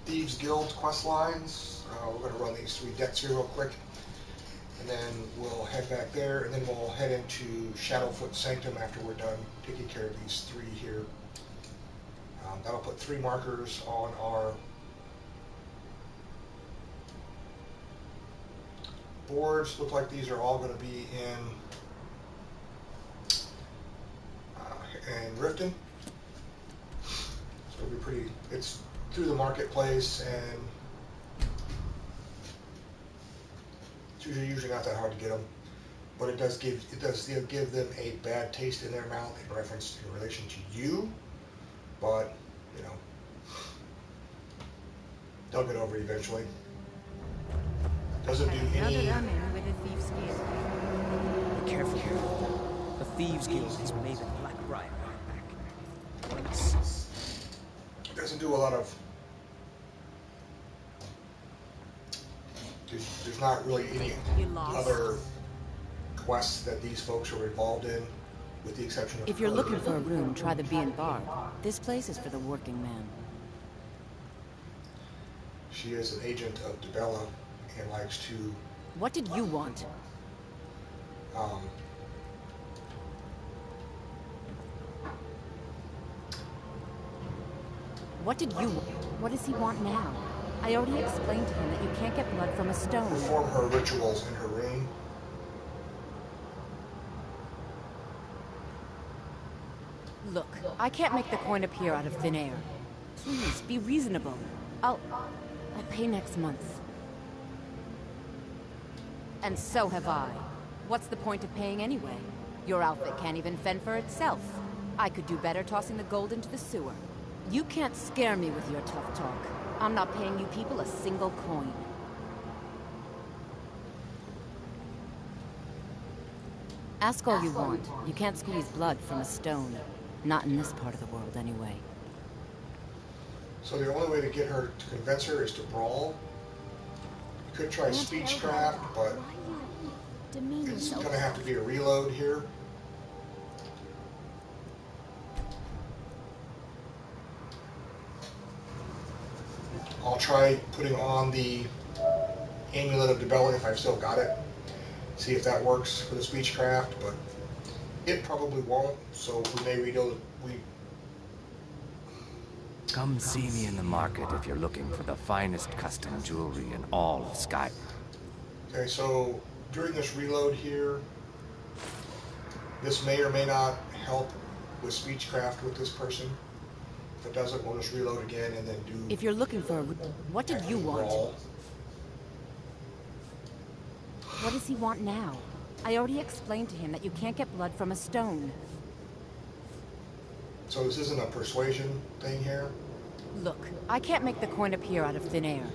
Thieves Guild quest lines. We're going to run these 3 decks here real quick, and then we'll head back there, and then we'll head into Shadowfoot Sanctum after we're done taking care of these 3 here. That'll put 3 markers on our boards. Look like these are all going to be in Riften. So it'll be pretty. It's through the marketplace, and it's usually not that hard to get them. But it does give them a bad taste in their mouth in reference in relation to you. But you know, they'll get over it eventually. Doesn't do any. Be careful here. The Thieves Guild is waving Black Briar back. It doesn't do a lot of. There's not really any other quests that these folks are involved in, with the exception of. If you're looking for a room, try the Bee and Bar. This place is for the working man. She is an agent of Debella and likes to. What did you want? What did you want? What does he want now? I already explained to him that you can't get blood from a stone. Perform her rituals in her room. Look, I can't make the coin appear out of thin air. Please, be reasonable. I'll pay next month. And so have I. What's the point of paying anyway? Your outfit can't even fend for itself. I could do better tossing the gold into the sewer. You can't scare me with your tough talk. I'm not paying you people a single coin. Ask all you want. You can't squeeze blood from a stone. Not in this part of the world, anyway. So the only way to get her to convince her is to brawl. You could try speechcraft, but it's going to have to be a reload here. I'll try putting on the Amulet of Debella if I've still got it. See if that works for the speechcraft, but it probably won't, so we may reload. Come see me in the market if you're looking for the finest custom jewelry in all of Sky. Okay, so during this reload here, this may or may not help with speechcraft with this person. If it doesn't, we'll just reload again and then do. If you're looking for a... What did you want? Brawl. What does he want now? I already explained to him that you can't get blood from a stone. So this isn't a persuasion thing here? Look, I can't make the coin appear out of thin air.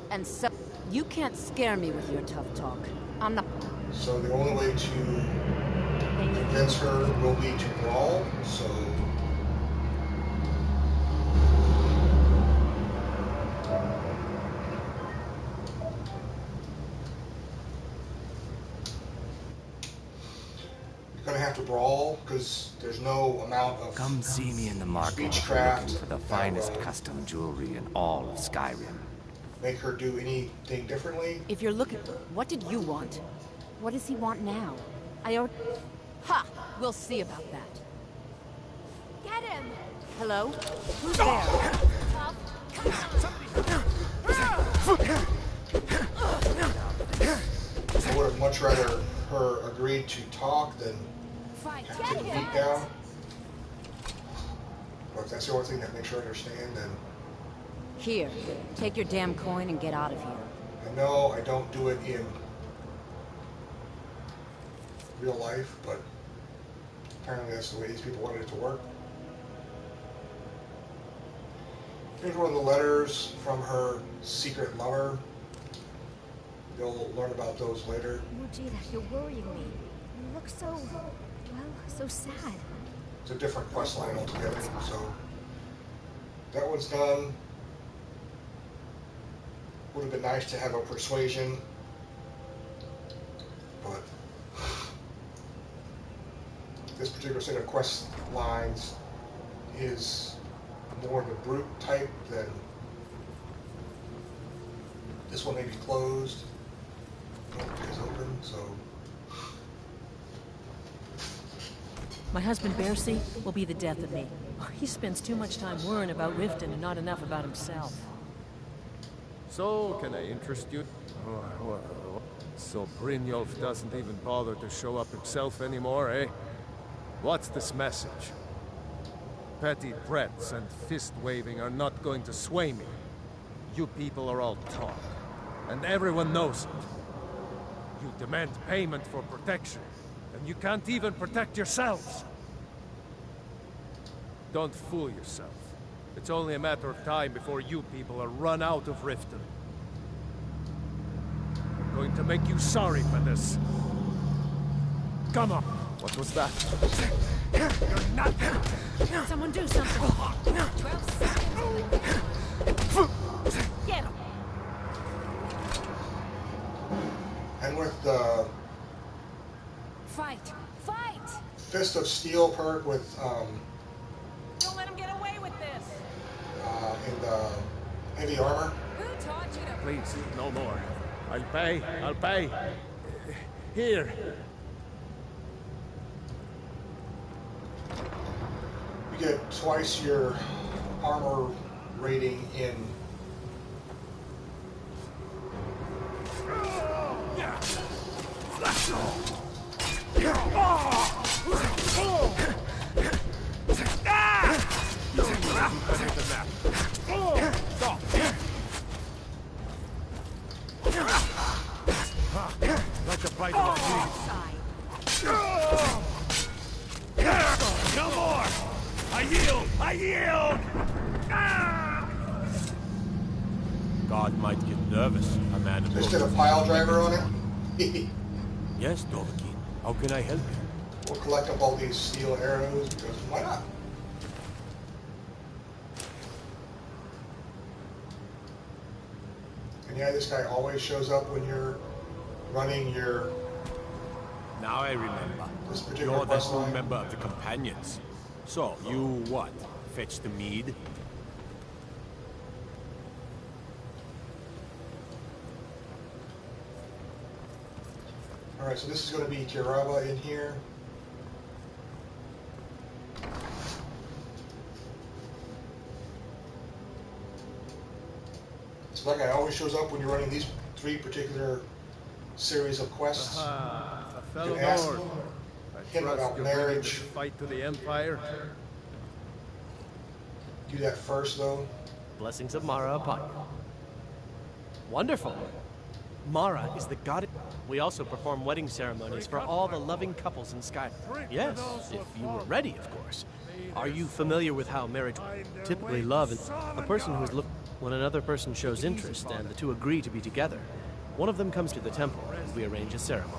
And so, you can't scare me with your tough talk. I'm not... So the only way to convince her will be to brawl, so... Gonna have to brawl because there's no amount of. Come see me in the market if you're looking for the finest custom jewelry in all of Skyrim. Make her do anything differently. If you're looking, what did you want? What does he want now? I already. Ha! We'll see about that. Get him! Hello? Who's there? I would have much rather her agreed to talk than have to take a beat down. But if that's the only thing that makes her understand, then... Here, take your damn coin and get out of here. I know I don't do it in real life, but apparently that's the way these people wanted it to work. Here's one of the letters from her secret lover. You'll learn about those later. Mujita, you're worrying me. You look so... well, so sad. It's a different quest line altogether, so... That one's done. Would have been nice to have a persuasion, but... This particular set of quest lines is more the brute type than this one may be closed. Nope, it's open, so... My husband Bercy will be the death of me. He spends too much time worrying about Riften and not enough about himself. So, can I interest you? So Brynjolf doesn't even bother to show up himself anymore, eh? What's this message? Petty threats and fist-waving are not going to sway me. You people are all talk, and everyone knows it. You demand payment for protection, and you can't even protect yourselves. Don't fool yourself. It's only a matter of time before you people are run out of Riften. I'm going to make you sorry for this. Come on. What was that? You're not... Someone do something! 12 seconds. Get him! And with the Fight! Fight! Fist of Steel perk with, Don't let him get away with this! in the heavy armor. Who taught you to... Please, no more. I'll pay. I'll pay. Here. You get twice your armor rating in Like a bite of a no more! I yield! I yield! God might get nervous, a man of just did a pile driver on it. Yes, Dovahkiin. How can I help you? We'll collect up all these steel arrows because why not? And yeah, this guy always shows up when you're running your Now I remember. this particular You're the quest new line. member of the Companions. So, you what? Fetch the mead? Alright, so this is going to be Kirava in here. So that guy always shows up when you're running these three particular series of quests. A You fellow can ask lord. I him trust about you're bringing marriage. this fight to the Empire. Do that first, though. Blessings of Mara upon you. Wonderful. Mara is the goddess. We also perform wedding ceremonies for all the loving couples in Sky. Yes, if you were ready, of course. Are you familiar with how marriage typically love is a person who is looked when another person shows interest and the two agree to be together? One of them comes to the temple and we arrange a ceremony.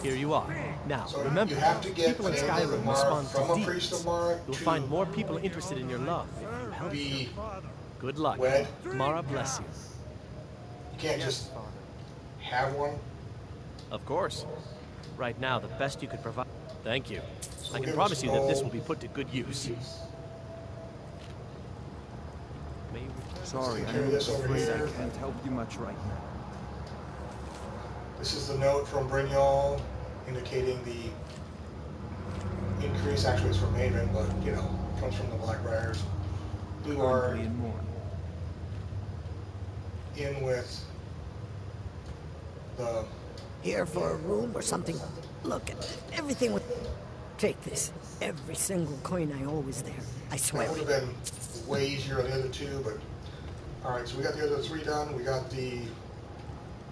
Here you are. Now, So remember, you have to get people in an amulet of Skyrim Mara respond from to a priest of deeds. Mara You'll to find more people interested in your love if you help. be. Good luck. Wed. Mara bless you. You can't just have one. Of course. Right now, the best you could provide. Thank you. I can give promise us you that this all- will be put to good use. Sorry, Carry I'm this over afraid here. I can't help you much right now. This is the note from Brynjol indicating the increase. Actually, it's from Maven, but you know, it comes from the Blackbriars, who are Currently in mourning. in with the. Here for a room or something. Look, everything with... Take this. Every single coin I owe is there. I swear. That would have been way easier on the other two, but all right. So we got the other three done. We got the.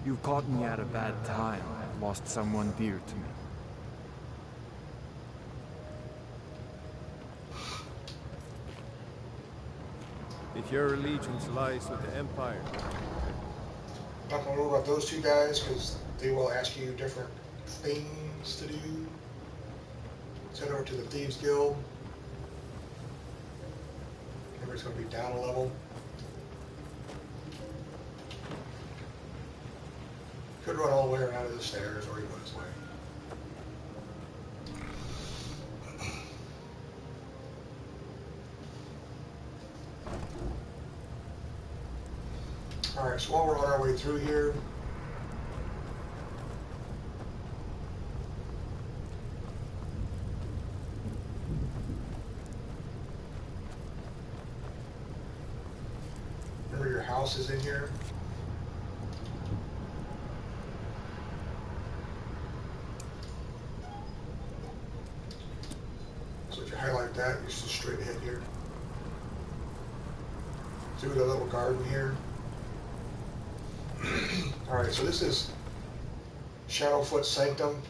You've caught me at a bad time. I've lost someone dear to me. If your allegiance lies with the Empire, Not gonna worry about those two guys because they will ask you different things to do. Let's head over to the Thieves Guild. Remember, it's gonna be down a level. Could run all the way around to the stairs, or he go this way. Alright, so while we're on our way through here, remember your house is in here. So if you highlight that, you're just straight ahead here. Through the little garden here. Alright, so this is Shadowfoot Sanctum.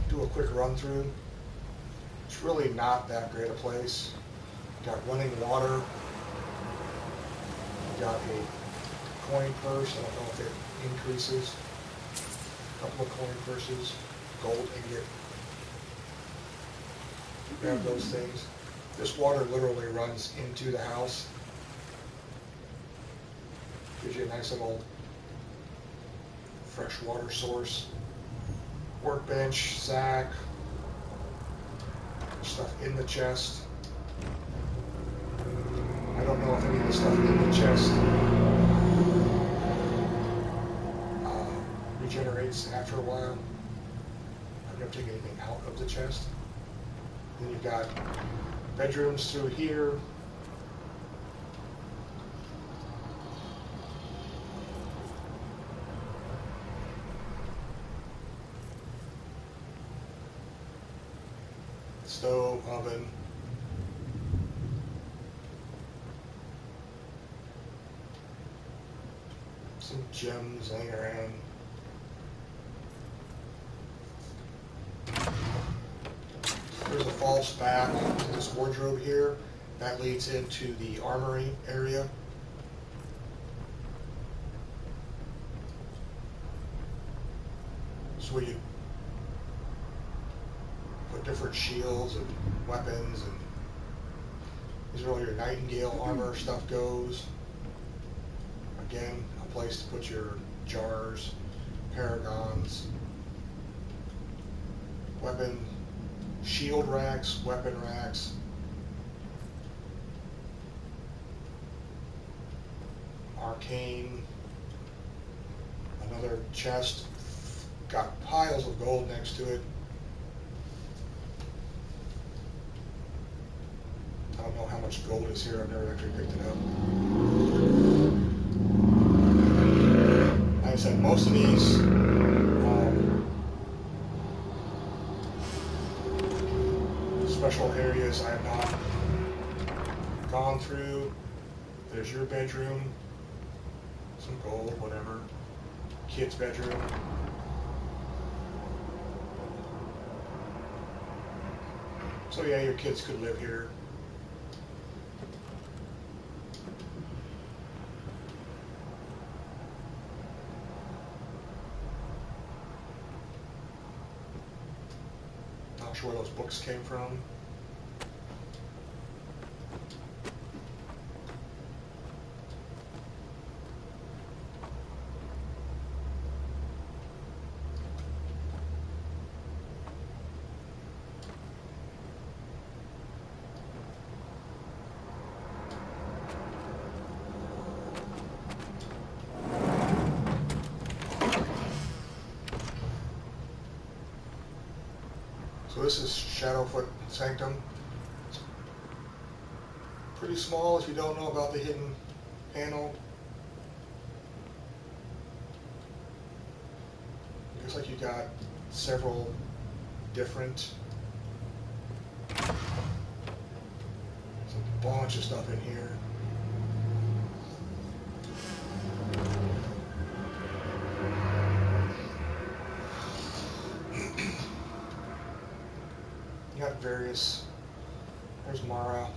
Do a quick run through. It's really not that great a place. You got running water. You got a coin purse. I don't know if it increases. A couple of coin purses. Gold ingot. Grab those things. This water literally runs into the house. Gives you a nice little fresh water source. Workbench, sack, stuff in the chest. I don't know if any of the stuff in the chest regenerates after a while. I've never taken anything out of the chest. Then you've got bedrooms through here. Stove, oven. Some gems laying around. There's a false back to this wardrobe here. That leads into the armory area. So you put different shields and weapons, and these are all your Nightingale armor stuff goes. Again, a place to put your jars, paragons, weapon, shield racks, weapon racks. Arcane. Another chest. Got piles of gold next to it. I don't know how much gold is here. I've never actually picked it up. Like I said, most of these special areas I have not gone through. There's your bedroom. Some gold, whatever. Kid's bedroom. So yeah, your kids could live here. Not sure where those books came from. So this is Shadowfoot Sanctum. It's pretty small if you don't know about the hidden panel. Looks like you got several different. There's a bunch of stuff in here. You got various. There's Mara.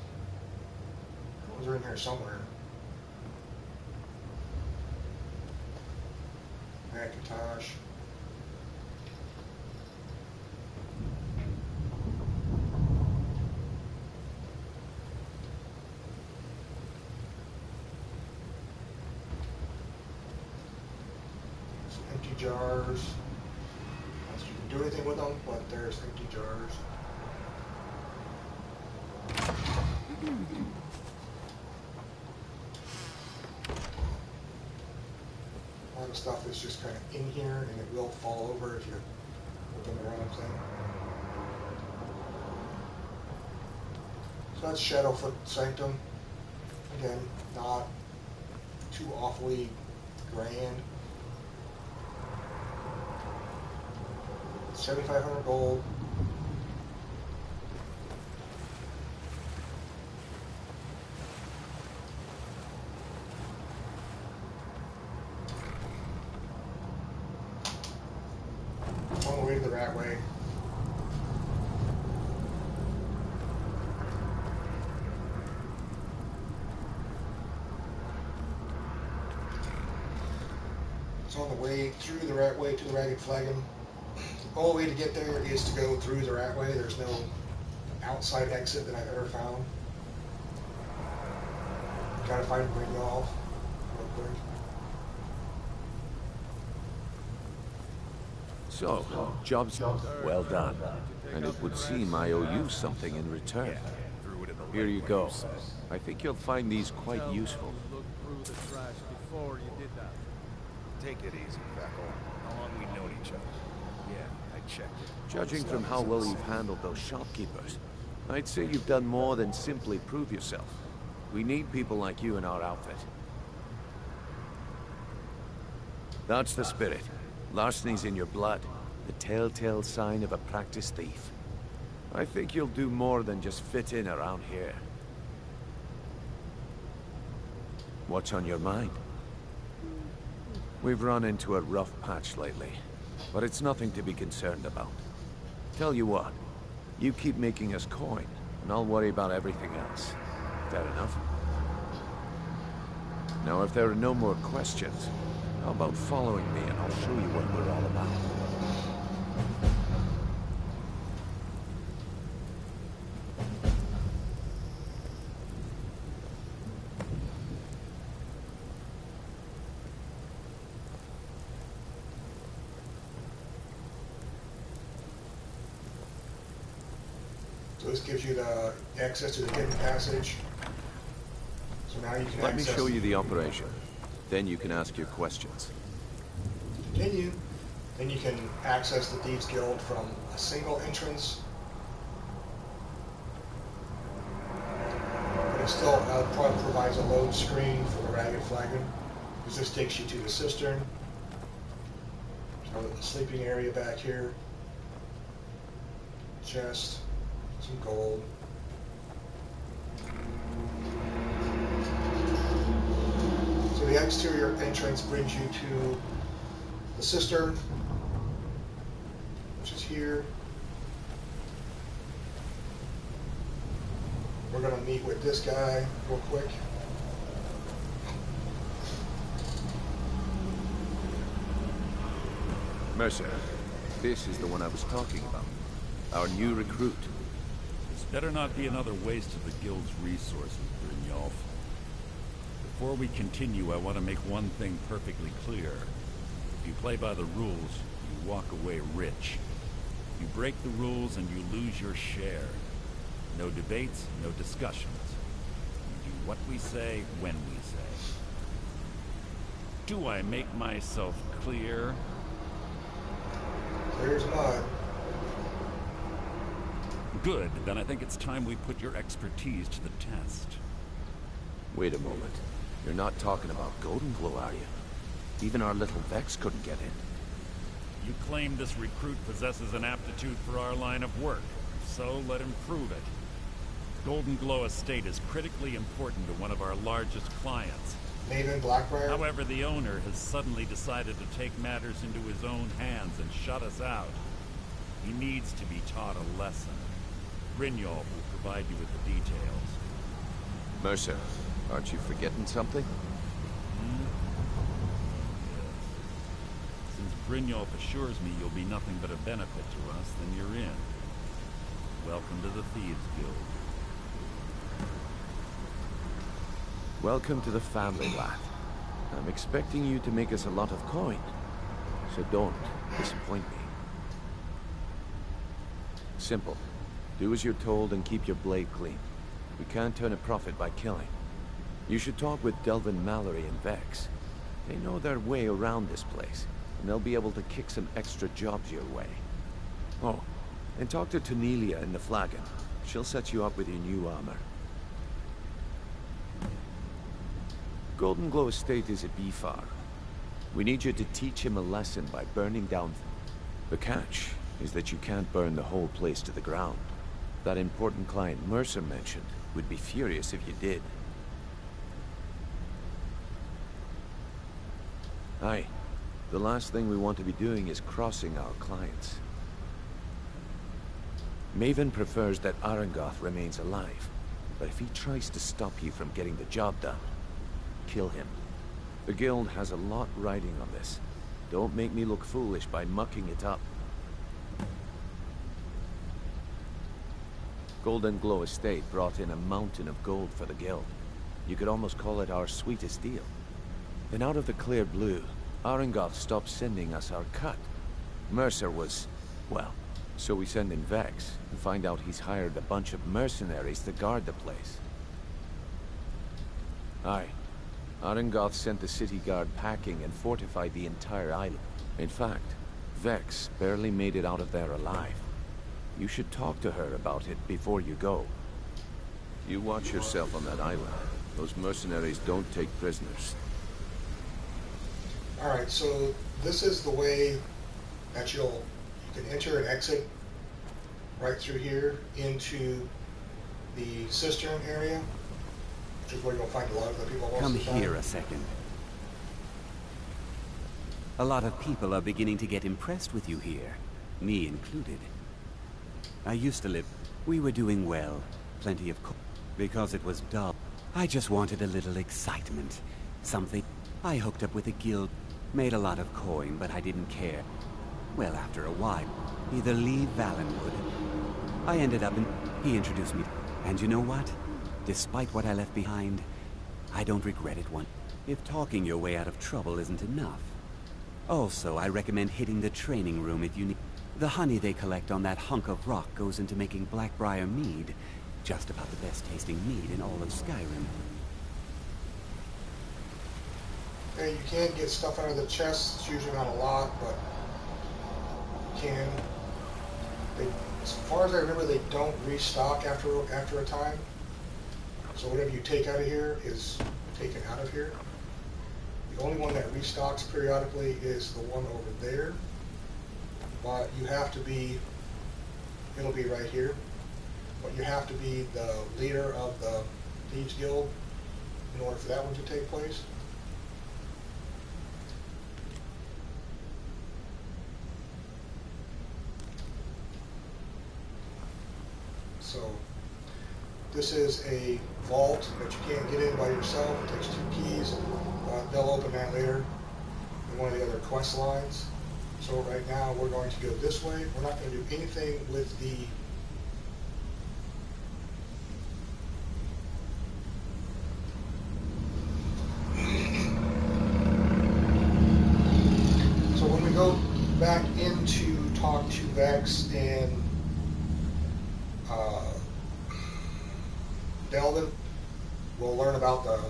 Those are in here somewhere. Macintosh. Some empty jars. You can do anything with them, but there's empty jars. A lot of stuff is just kind of in here, and it will fall over if you open the wrong thing. So that's Shadowfoot Sanctum. Again, not too awfully grand. 7,500 gold. On the way to the rat way. It's on the way through the rat way to the Ragged Flagon. The only way to get there is to go through the rat way. There's no outside exit that I've ever found. Gotta find Brynjolf real quick. So, job's well done. And it would seem I owe you something in return. Here you go. I think you'll find these quite useful. Look through the trash before you did that. Take it easy, Feckle. How long we known each other? Yeah, I checked it. Judging from how well you've handled those shopkeepers, I'd say you've done more than simply prove yourself. We need people like you in our outfit. That's the spirit. Larceny's in your blood. The telltale sign of a practiced thief. I think you'll do more than just fit in around here. What's on your mind? We've run into a rough patch lately, but it's nothing to be concerned about. Tell you what, you keep making us coin, and I'll worry about everything else. Fair enough? Now, if there are no more questions, how about following me and I'll show you what we're all about. So this gives you the access to the hidden passage. So now you can Let me show you the operation. Then you can ask your questions. Continue. Then you can access the Thieves Guild from a single entrance. But it still probably provides a load screen for the Ragged Flagon, because this takes you to the cistern. So the sleeping area back here. Chest. Some gold. So the exterior entrance brings you to the cistern, which is here. We're going to meet with this guy real quick. Mercer, this is the one I was talking about. Our new recruit. This better not be another waste of the Guild's resources, Brynjolf. Before we continue, I want to make one thing perfectly clear. If you play by the rules, you walk away rich. You break the rules and you lose your share. No debates, no discussions. We do what we say, when we say. Do I make myself clear? Clear as mud. Good, then I think it's time we put your expertise to the test. Wait a moment. You're not talking about Golden Glow, are you? Even our little Vex couldn't get in. You claim this recruit possesses an aptitude for our line of work, so let him prove it. Golden Glow Estate is critically important to one of our largest clients. Maven Blackbriar? However, the owner has suddenly decided to take matters into his own hands and shut us out. He needs to be taught a lesson. Brynjolf will provide you with the details. Mercer, aren't you forgetting something? Yes. Since Brynjolf assures me you'll be nothing but a benefit to us, then you're in. Welcome to the Thieves Guild. Welcome to the family, lad. I'm expecting you to make us a lot of coin, so don't disappoint me. Simple. Do as you're told and keep your blade clean. We can't turn a profit by killing. You should talk with Delvin Mallory and Vex. They know their way around this place, and they'll be able to kick some extra jobs your way. Oh, and talk to Tanelia in the Flagon. She'll set you up with your new armor. Golden Glow Estate is a beefar. We need you to teach him a lesson by burning down. The catch is that you can't burn the whole place to the ground. That important client Mercer mentioned would be furious if you did. Aye. The last thing we want to be doing is crossing our clients. Maven prefers that Arangoth remains alive, but if he tries to stop you from getting the job done, kill him. The Guild has a lot riding on this. Don't make me look foolish by mucking it up. Golden Glow Estate brought in a mountain of gold for the Guild. You could almost call it our sweetest deal. Then out of the clear blue, Arangoth stopped sending us our cut. Mercer was, well, so we send in Vex and find out he's hired a bunch of mercenaries to guard the place. Aye. Arangoth sent the city guard packing and fortified the entire island. In fact, Vex barely made it out of there alive. You should talk to her about it before you go. You watch yourself on that island. Those mercenaries don't take prisoners. Alright, so this is the way that you can enter and exit right through here into the cistern area, which is where you'll find a lot of the people most Come of the time. here a second. A lot of people are beginning to get impressed with you here, me included. I used to live. We were doing well, plenty of because it was dull. I just wanted a little excitement, something. I hooked up with a guild, made a lot of coin, but I didn't care. Well, after a while, either leave Valenwood. I ended up in. He introduced me, and you know what? Despite what I left behind, I don't regret it one. If talking your way out of trouble isn't enough. Also, I recommend hitting the training room if you need. The honey they collect on that hunk of rock goes into making Blackbriar mead, just about the best tasting mead in all of Skyrim. Okay, you can get stuff out of the chest. It's usually not a lot, but you can. As far as I remember, they don't restock after a time. So whatever you take out of here is taken out of here. The only one that restocks periodically is the one over there. But you have to be, it'll be right here, but you have to be the leader of the Thieves Guild in order for that one to take place. So this is a vault that you can't get in by yourself. It takes 2 keys. They'll open that later in one of the other quest lines. So right now we're going to go this way. We're not going to do anything with the so when we go back in to talk to Vex and Delvin, we'll learn about the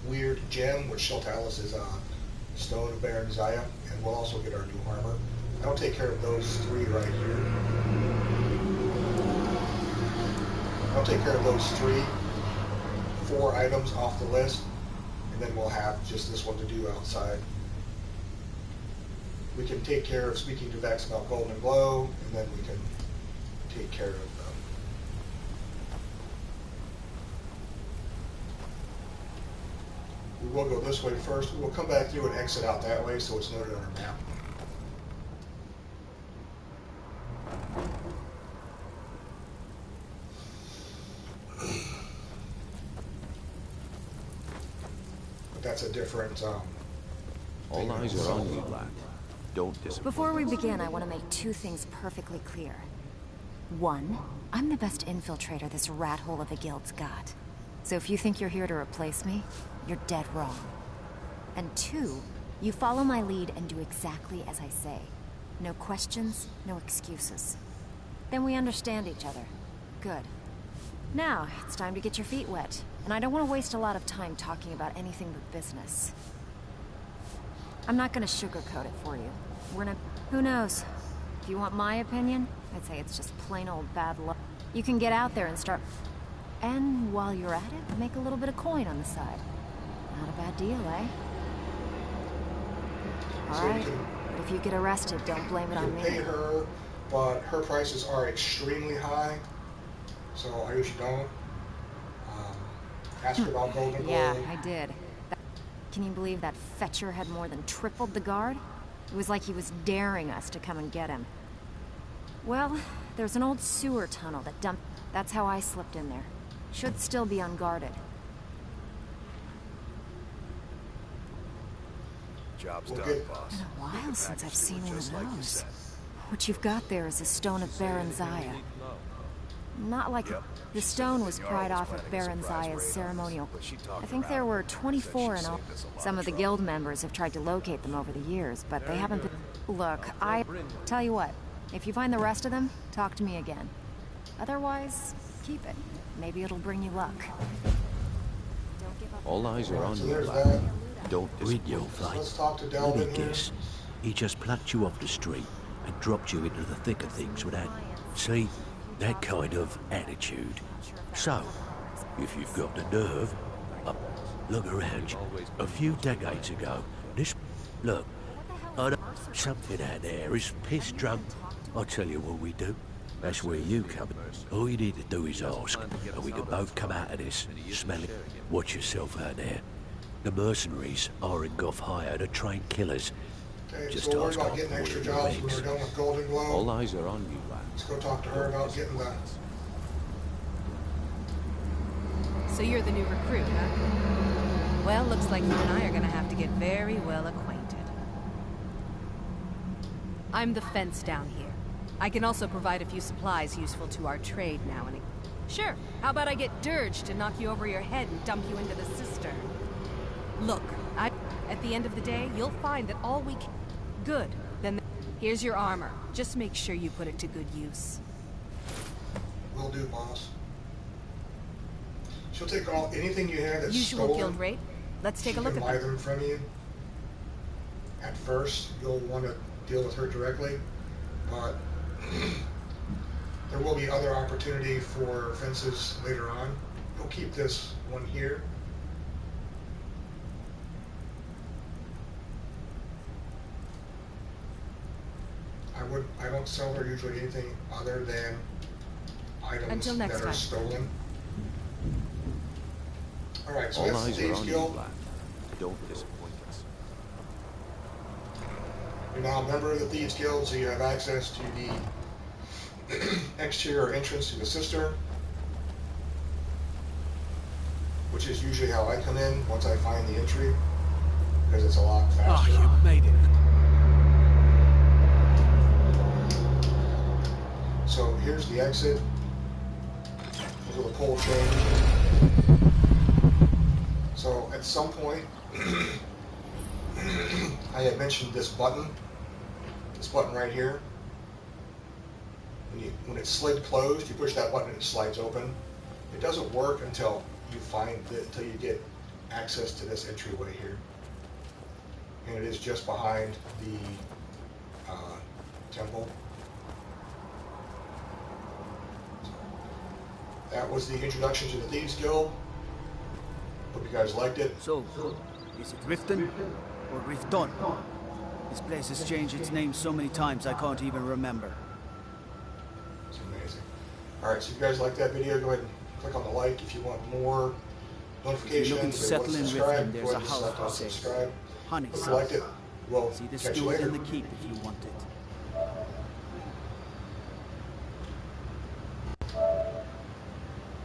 weird gem, which she'll tell us is Stone of Baron Zaya, and we'll also get our new armor. I'll take care of those 3 right here. I'll take care of those 4 items off the list, and then we'll have just this one to do outside. We can take care of speaking to Vex about Golden Glow, and then we can take care of them. We will go this way first. We'll come back through and exit out that way so it's noted on our map. But that's a different all eyes are on you, lad. Don't disappoint. Before we begin, I want to make 2 things perfectly clear. 1, I'm the best infiltrator this rat hole of a guild's got. So if you think you're here to replace me, you're dead wrong. And 2, you follow my lead and do exactly as I say. No questions, no excuses. Then we understand each other. Good. Now, it's time to get your feet wet. And I don't want to waste a lot of time talking about anything but business. I'm not gonna sugarcoat it for you. We're not... Who knows? If you want my opinion, I'd say it's just plain old bad luck. You can get out there and start... And while you're at it, make a little bit of coin on the side. Not a bad deal, eh? Alright, but if you get arrested, don't blame it on me. You can pay her, but her prices are extremely high, so I usually don't. Ask her about Golden Glow. Yeah, I did. Can you believe that fetcher had more than tripled the guard? It was like he was daring us to come and get him. Well, there's an old sewer tunnel that dumped... That's how I slipped in there. Should still be unguarded. Job's done, boss. Been a while since I've seen one of those. What you've got there is a stone of Baron Zaya. Not like the stone was pried off of Baron Zaya's ceremonial. I think there were 24 in all. Some of the guild members have tried to locate them over the years, but they haven't been... Look, I... Tell you what, if you find the rest of them, talk to me again. Otherwise, keep it. Maybe it'll bring you luck. All eyes are on you, there's lad. that. Don't Brynjolf, Let's talk to let Delvin me here. guess. He just plucked you off the street and dropped you into the thick of things with that... See? That kind of attitude. So, if you've got the nerve, look around you. A few decades ago, this... Look, I know something out there is piss drunk. I'll tell you what we do. That's where you come in. All you need to do is ask, and we can both come out of this smelling. Watch yourself out there. The mercenaries aren't off hire to train killers. Okay, Just so we're ask about our getting extra boy jobs when Riggs. we're done with Golden Glow. All eyes are on you, lad. Let's go talk to her about getting the... So you're the new recruit, huh? Well, looks like you and I are gonna have to get very well acquainted. I'm the fence down here. I can also provide a few supplies useful to our trade now and again. Sure, how about I get Dirge to knock you over your head and dump you into the cistern? Look, at the end of the day, you'll find that all we can... Good, then here's your armor. Just make sure you put it to good use. Will do, boss. She'll take anything you have that's Usual stolen. guild rate. Let's take a look She at can buy them. them from you. At first, you'll want to deal with her directly, but there will be other opportunity for fences later on. You'll keep this one here. I don't sell her usually anything other than items Until next that are time. stolen. Alright, so All that's the eyes are Thieves on you, Guild. lad. Don't disappoint us. You're now a member of the Thieves Guild, so you have access to the exterior entrance to the cistern, which is usually how I come in once I find the entry, because it's a lot faster. Oh, you made it. So here's the exit. Those are the pole chains. So at some point, I had mentioned this button right here. When it's slid closed, you push that button and it slides open. It doesn't work until you get access to this entryway here. And it is just behind the temple. That was the introduction to the Thieves Guild. Hope you guys liked it. So, is it Riften or Rifton? This place has changed its name so many times I can't even remember. It's amazing. Alright, so if you guys like that video, go ahead and click on the like. If you want more notifications, If you're looking to settle in Riften, there's a house for sale. subscribe. Honey, If you liked it, we'll see the catch you steward later. and the keep if you want it.